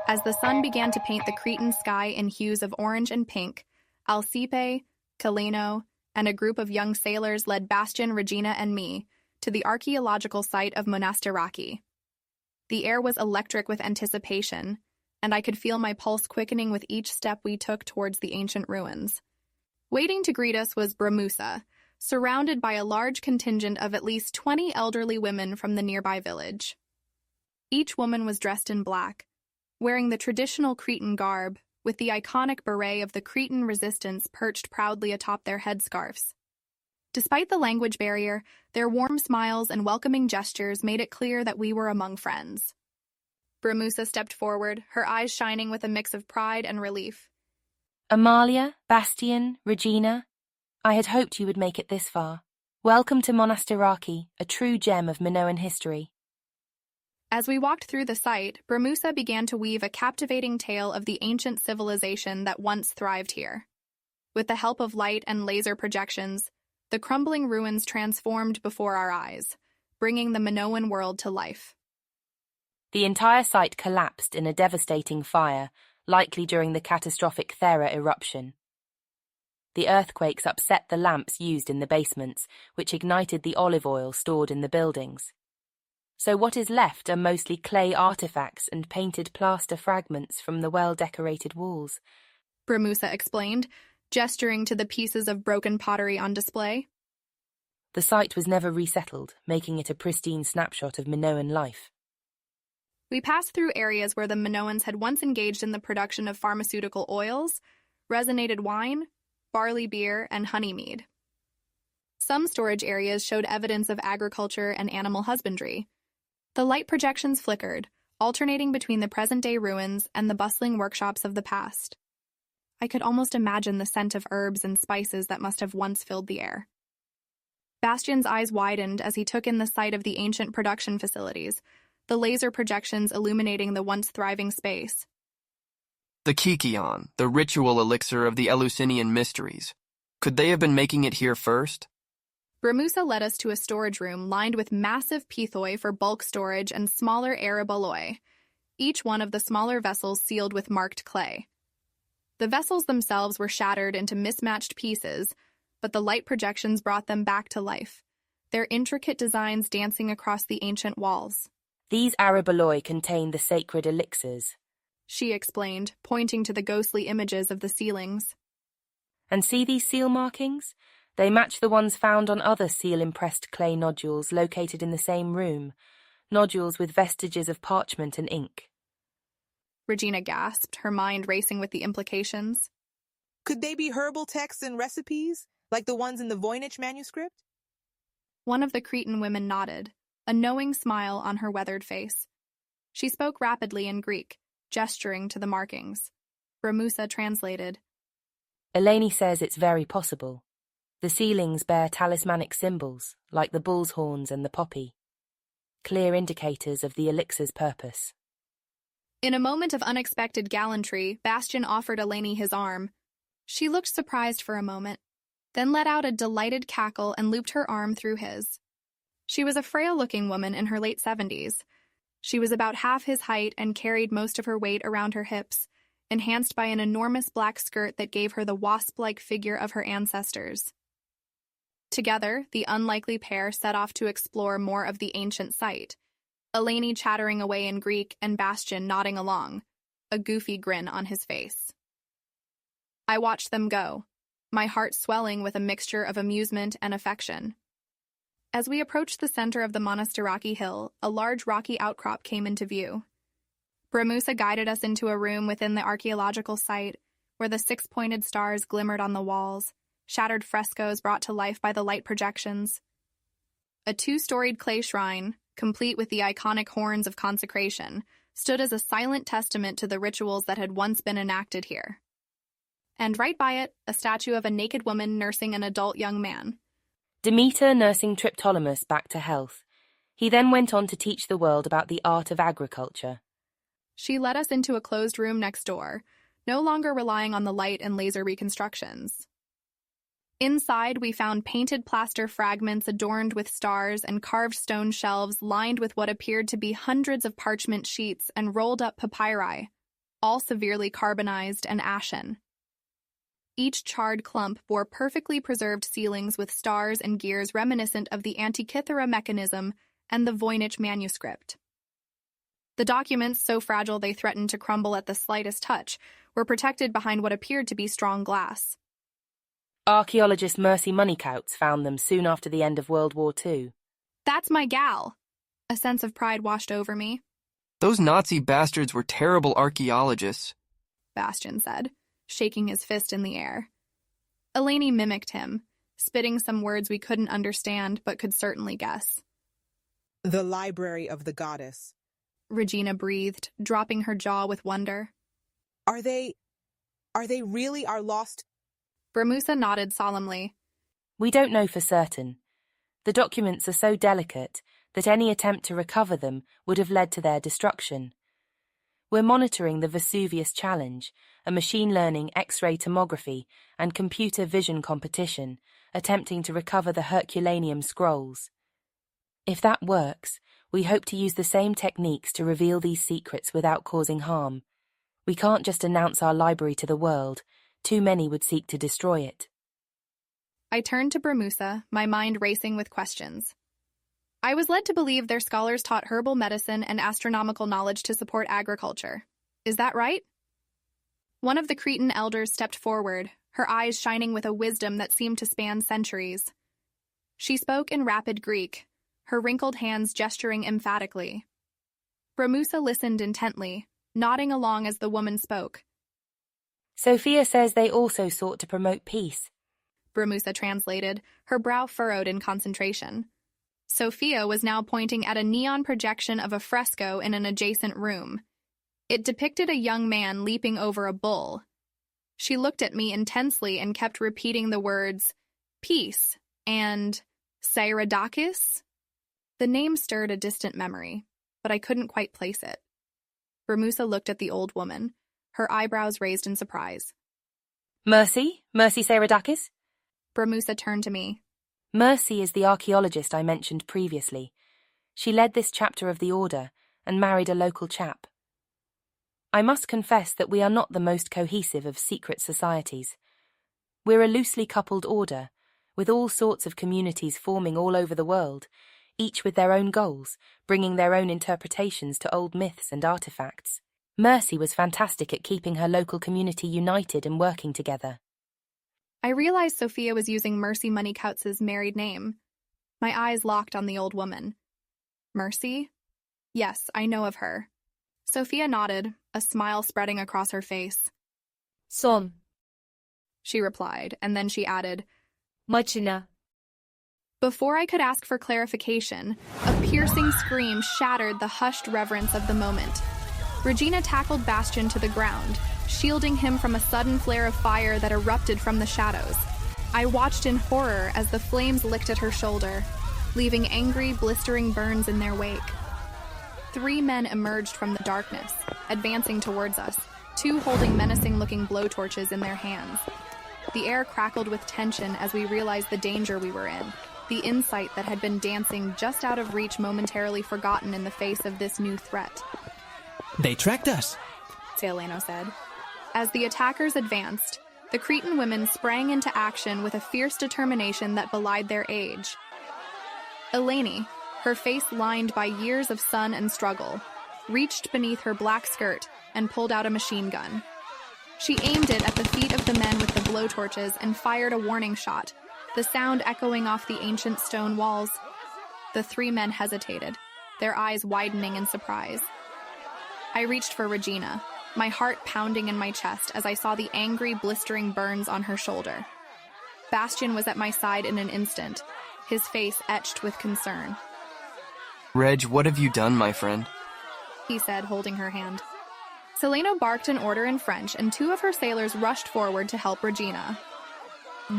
As the sun began to paint the Cretan sky in hues of orange and pink, Alcipe, Caleno, and a group of young sailors led Bastian, Regina, and me to the archaeological site of Monastiraki. The air was electric with anticipation, and I could feel my pulse quickening with each step we took towards the ancient ruins. Waiting to greet us was Bramusa, surrounded by a large contingent of at least 20 elderly women from the nearby village. Each woman was dressed in black, wearing the traditional Cretan garb, with the iconic beret of the Cretan resistance perched proudly atop their headscarves. Despite the language barrier, their warm smiles and welcoming gestures made it clear that we were among friends. Bramusa stepped forward, her eyes shining with a mix of pride and relief. Amalia, Bastian, Regina, I had hoped you would make it this far. Welcome to Monastiraki, a true gem of Minoan history. As we walked through the site, Bramusa began to weave a captivating tale of the ancient civilization that once thrived here. With the help of light and laser projections, the crumbling ruins transformed before our eyes, bringing the Minoan world to life. The entire site collapsed in a devastating fire, likely during the catastrophic Thera eruption. The earthquakes upset the lamps used in the basements, which ignited the olive oil stored in the buildings. So what is left are mostly clay artifacts and painted plaster fragments from the well-decorated walls, Bramusa explained, gesturing to the pieces of broken pottery on display. The site was never resettled, making it a pristine snapshot of Minoan life. We passed through areas where the Minoans had once engaged in the production of pharmaceutical oils, resinated wine, barley beer, and honey mead. Some storage areas showed evidence of agriculture and animal husbandry. The light projections flickered, alternating between the present-day ruins and the bustling workshops of the past. I could almost imagine the scent of herbs and spices that must have once filled the air. Bastian's eyes widened as he took in the sight of the ancient production facilities, the laser projections illuminating the once thriving space. The Kikion, the ritual elixir of the Eleusinian mysteries. Could they have been making it here first? Bramusa led us to a storage room lined with massive pithoi for bulk storage and smaller araboloi, each one of the smaller vessels sealed with marked clay. The vessels themselves were shattered into mismatched pieces, but the light projections brought them back to life, their intricate designs dancing across the ancient walls. These araboloi contain the sacred elixirs, she explained, pointing to the ghostly images of the ceilings. And see these seal markings? They match the ones found on other seal-impressed clay nodules located in the same room, nodules with vestiges of parchment and ink. Regina gasped, her mind racing with the implications. Could they be herbal texts and recipes, like the ones in the Voynich Manuscript? One of the Cretan women nodded, a knowing smile on her weathered face. She spoke rapidly in Greek, gesturing to the markings. Bramusa translated. Eleni says it's very possible. The ceilings bear talismanic symbols, like the bull's horns and the poppy, clear indicators of the elixir's purpose. In a moment of unexpected gallantry, Bastian offered Eleni his arm. She looked surprised for a moment, then let out a delighted cackle and looped her arm through his. She was a frail-looking woman in her late 70s. She was about half his height and carried most of her weight around her hips, enhanced by an enormous black skirt that gave her the wasp-like figure of her ancestors. Together, the unlikely pair set off to explore more of the ancient site, Eleni chattering away in Greek and Bastian nodding along, a goofy grin on his face. I watched them go, my heart swelling with a mixture of amusement and affection. As we approached the center of the Monastiraki hill, a large rocky outcrop came into view. Bramusa guided us into a room within the archaeological site, where the six-pointed stars glimmered on the walls, shattered frescoes brought to life by the light projections. A two-storied clay shrine, complete with the iconic horns of consecration, stood as a silent testament to the rituals that had once been enacted here. And right by it, a statue of a naked woman nursing an adult young man. Demeter nursing Triptolemus back to health. He then went on to teach the world about the art of agriculture. She led us into a closed room next door, no longer relying on the light and laser reconstructions. Inside, we found painted plaster fragments adorned with stars and carved stone shelves lined with what appeared to be hundreds of parchment sheets and rolled-up papyri. all severely carbonized and ashen. Each charred clump bore perfectly preserved ceilings with stars and gears reminiscent of the Antikythera mechanism and the Voynich Manuscript. The documents, so fragile they threatened to crumble at the slightest touch, were protected behind what appeared to be strong glass. Archaeologist Mercy Moneycouts found them soon after the end of World War II. That's my gal! A sense of pride washed over me. Those Nazi bastards were terrible archaeologists, Bastian said, shaking his fist in the air. Eleni mimicked him, spitting some words we couldn't understand but could certainly guess. The library of the goddess. Regina breathed, dropping her jaw with wonder. Are they really our lost? Bramusa nodded solemnly. We don't know for certain. The documents are so delicate that any attempt to recover them would have led to their destruction. We're monitoring the Vesuvius Challenge, a machine-learning X-ray tomography and computer vision competition, attempting to recover the Herculaneum scrolls. If that works, we hope to use the same techniques to reveal these secrets without causing harm. We can't just announce our library to the world. Too many would seek to destroy it. I turned to Bramusa, my mind racing with questions. I was led to believe their scholars taught herbal medicine and astronomical knowledge to support agriculture. Is that right? One of the Cretan elders stepped forward, her eyes shining with a wisdom that seemed to span centuries. She spoke in rapid Greek, her wrinkled hands gesturing emphatically. Bramusa listened intently, nodding along as the woman spoke. Sophia says they also sought to promote peace. Bramusa translated, her brow furrowed in concentration. Sophia was now pointing at a neon projection of a fresco in an adjacent room. It depicted a young man leaping over a bull. She looked at me intensely and kept repeating the words, peace, and Cyrodakis? The name stirred a distant memory, but I couldn't quite place it. Bramusa looked at the old woman, her eyebrows raised in surprise. Mercy Cyrodakis? Bramusa turned to me. Mercy is the archaeologist I mentioned previously. She led this chapter of the order and married a local chap. I must confess that we are not the most cohesive of secret societies. We're a loosely coupled order, with all sorts of communities forming all over the world, each with their own goals, bringing their own interpretations to old myths and artifacts. Mercy was fantastic at keeping her local community united and working together. I realized Sophia was using Mercy Moneycouts' married name. My eyes locked on the old woman. Mercy? Yes, I know of her. Sophia nodded, a smile spreading across her face. Son, She replied, and then she added, Machina. Before I could ask for clarification, a piercing scream shattered the hushed reverence of the moment. Regina tackled Bastian to the ground, shielding him from a sudden flare of fire that erupted from the shadows. I watched in horror as the flames licked at her shoulder, leaving angry, blistering burns in their wake. 3 men emerged from the darkness, advancing towards us, 2 holding menacing-looking blowtorches in their hands. The air crackled with tension as we realized the danger we were in, the insight that had been dancing just out of reach momentarily forgotten in the face of this new threat. They tracked us, Saeleno said. As the attackers advanced, the Cretan women sprang into action with a fierce determination that belied their age. Eleni, her face lined by years of sun and struggle, reached beneath her black skirt and pulled out a machine gun. She aimed it at the feet of the men with the blowtorches and fired a warning shot, the sound echoing off the ancient stone walls. The 3 men hesitated, their eyes widening in surprise. I reached for Regina, my heart pounding in my chest as I saw the angry, blistering burns on her shoulder. Bastian was at my side in an instant, his face etched with concern. Reg, what have you done, my friend? He said, holding her hand. Saeleno barked an order in French, and 2 of her sailors rushed forward to help Regina.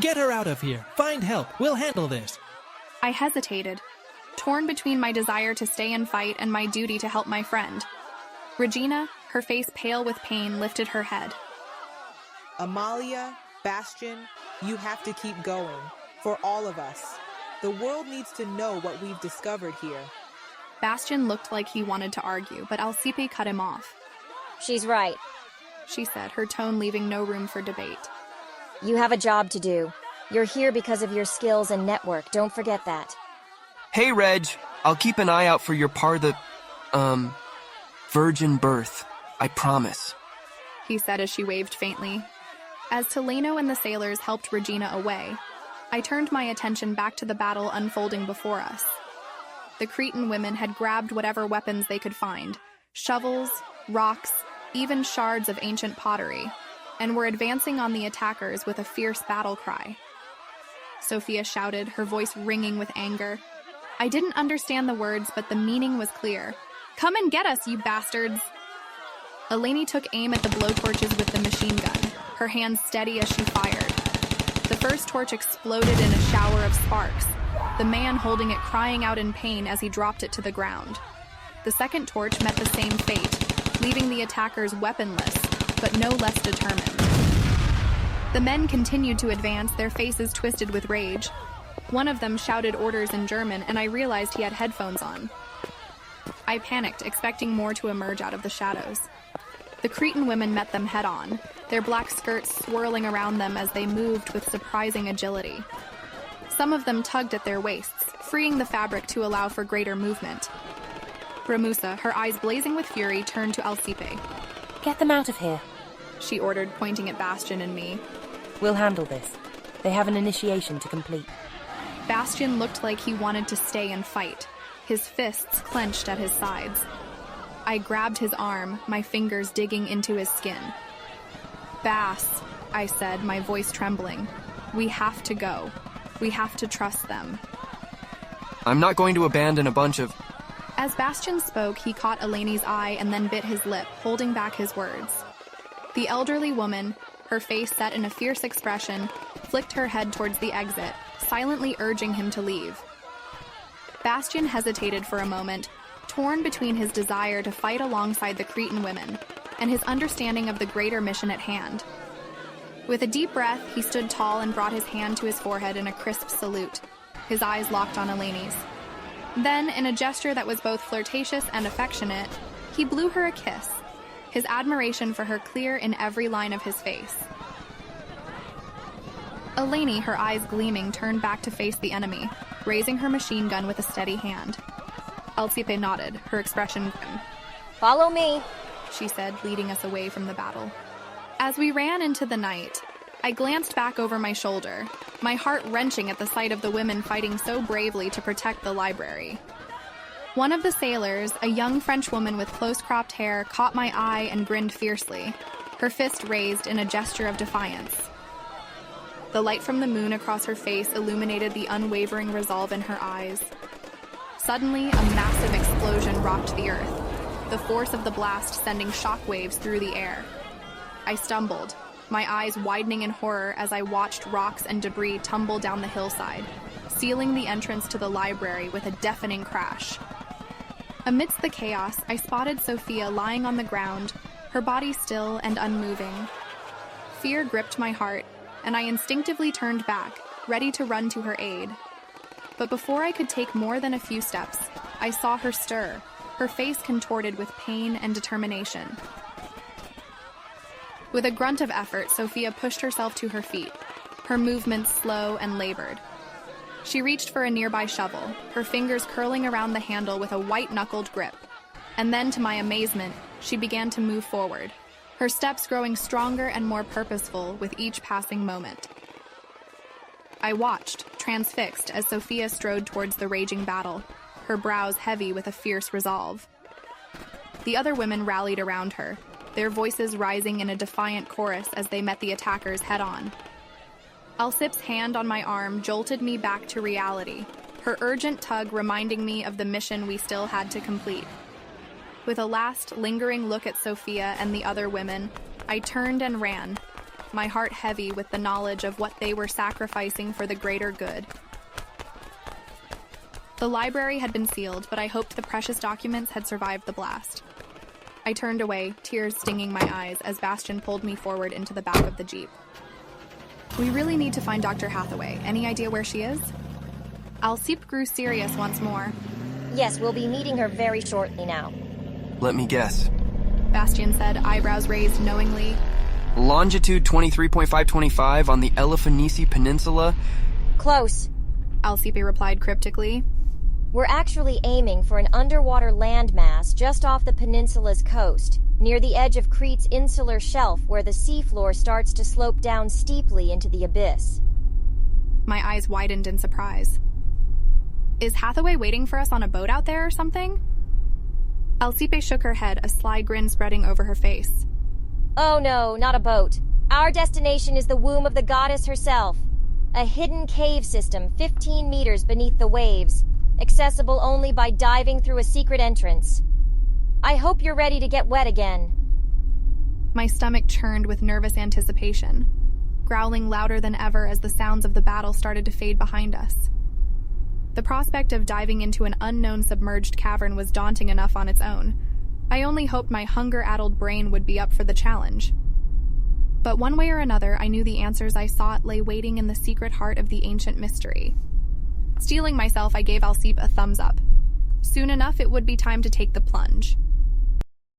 Get her out of here. Find help. We'll handle this. I hesitated, torn between my desire to stay and fight and my duty to help my friend. Regina, her face pale with pain, lifted her head. Amalia, Bastian, you have to keep going. For all of us. The world needs to know what we've discovered here. Bastian looked like he wanted to argue, but Alcipe cut him off. She's right. she said, her tone leaving no room for debate. You have a job to do. You're here because of your skills and network, don't forget that. Hey, Reg, I'll keep an eye out for your virgin birth. I promise, he said as she waved faintly. As Teleno and the sailors helped Regina away, I turned my attention back to the battle unfolding before us. The Cretan women had grabbed whatever weapons they could find, shovels, rocks, even shards of ancient pottery, and were advancing on the attackers with a fierce battle cry. Sophia shouted, her voice ringing with anger. I didn't understand the words, but the meaning was clear. Come and get us, you bastards! Eleni took aim at the blowtorches with the machine gun, her hands steady as she fired. The first torch exploded in a shower of sparks, the man holding it crying out in pain as he dropped it to the ground. The second torch met the same fate, leaving the attackers weaponless, but no less determined. The men continued to advance, their faces twisted with rage. One of them shouted orders in German, and I realized he had headphones on. I panicked, expecting more to emerge out of the shadows. The Cretan women met them head-on, their black skirts swirling around them as they moved with surprising agility. Some of them tugged at their waists, freeing the fabric to allow for greater movement. Ramusa, her eyes blazing with fury, turned to Alcipe. Get them out of here, she ordered, pointing at Bastian and me. We'll handle this. They have an initiation to complete. Bastian looked like he wanted to stay and fight, his fists clenched at his sides. I grabbed his arm, my fingers digging into his skin. Bass, I said, my voice trembling. We have to go. We have to trust them. I'm not going to abandon a bunch of... As Bastian spoke, he caught Eleni's eye and then bit his lip, holding back his words. The elderly woman, her face set in a fierce expression, flicked her head towards the exit, silently urging him to leave. Bastian hesitated for a moment, torn between his desire to fight alongside the Cretan women and his understanding of the greater mission at hand. With a deep breath, he stood tall and brought his hand to his forehead in a crisp salute, his eyes locked on Eleni's. Then, in a gesture that was both flirtatious and affectionate, he blew her a kiss, his admiration for her clear in every line of his face. Eleni, her eyes gleaming, turned back to face the enemy, raising her machine gun with a steady hand. Alcipe nodded, her expression grim. Follow me, she said, leading us away from the battle. As we ran into the night, I glanced back over my shoulder, my heart wrenching at the sight of the women fighting so bravely to protect the library. One of the sailors, a young French woman with close-cropped hair, caught my eye and grinned fiercely, her fist raised in a gesture of defiance. The light from the moon across her face illuminated the unwavering resolve in her eyes. Suddenly, a massive explosion rocked the earth, the force of the blast sending shockwaves through the air. I stumbled, my eyes widening in horror as I watched rocks and debris tumble down the hillside, sealing the entrance to the library with a deafening crash. Amidst the chaos, I spotted Sophia lying on the ground, her body still and unmoving. Fear gripped my heart, and I instinctively turned back, ready to run to her aid. But before I could take more than a few steps, I saw her stir, her face contorted with pain and determination. With a grunt of effort, Sophia pushed herself to her feet, her movements slow and labored. She reached for a nearby shovel, her fingers curling around the handle with a white-knuckled grip. And then, to my amazement, she began to move forward, her steps growing stronger and more purposeful with each passing moment. I watched, transfixed, as Sophia strode towards the raging battle, her brows heavy with a fierce resolve. The other women rallied around her, their voices rising in a defiant chorus as they met the attackers head-on. Alcip's hand on my arm jolted me back to reality, her urgent tug reminding me of the mission we still had to complete. With a last, lingering look at Sophia and the other women, I turned and ran, my heart heavy with the knowledge of what they were sacrificing for the greater good. The library had been sealed, but I hoped the precious documents had survived the blast. I turned away, tears stinging my eyes, as Bastian pulled me forward into the back of the Jeep. We really need to find Dr. Hathaway. Any idea where she is? Alcipe grew serious once more. Yes, we'll be meeting her very shortly now. Let me guess. Bastian said, eyebrows raised knowingly. Longitude 23.525 on the Elefanici Peninsula. Close. Alcipe replied cryptically. We're actually aiming for an underwater landmass just off the peninsula's coast, near the edge of Crete's insular shelf where the seafloor starts to slope down steeply into the abyss. My eyes widened in surprise. Is Hathaway waiting for us on a boat out there or something? Alcipe shook her head, a sly grin spreading over her face. Oh no, not a boat. Our destination is the womb of the goddess herself. A hidden cave system 15 meters beneath the waves, accessible only by diving through a secret entrance. I hope you're ready to get wet again. My stomach churned with nervous anticipation, growling louder than ever as the sounds of the battle started to fade behind us. The prospect of diving into an unknown submerged cavern was daunting enough on its own. I only hoped my hunger-addled brain would be up for the challenge. But one way or another, I knew the answers I sought lay waiting in the secret heart of the ancient mystery. Steeling myself, I gave Alcipe a thumbs up. Soon enough, it would be time to take the plunge.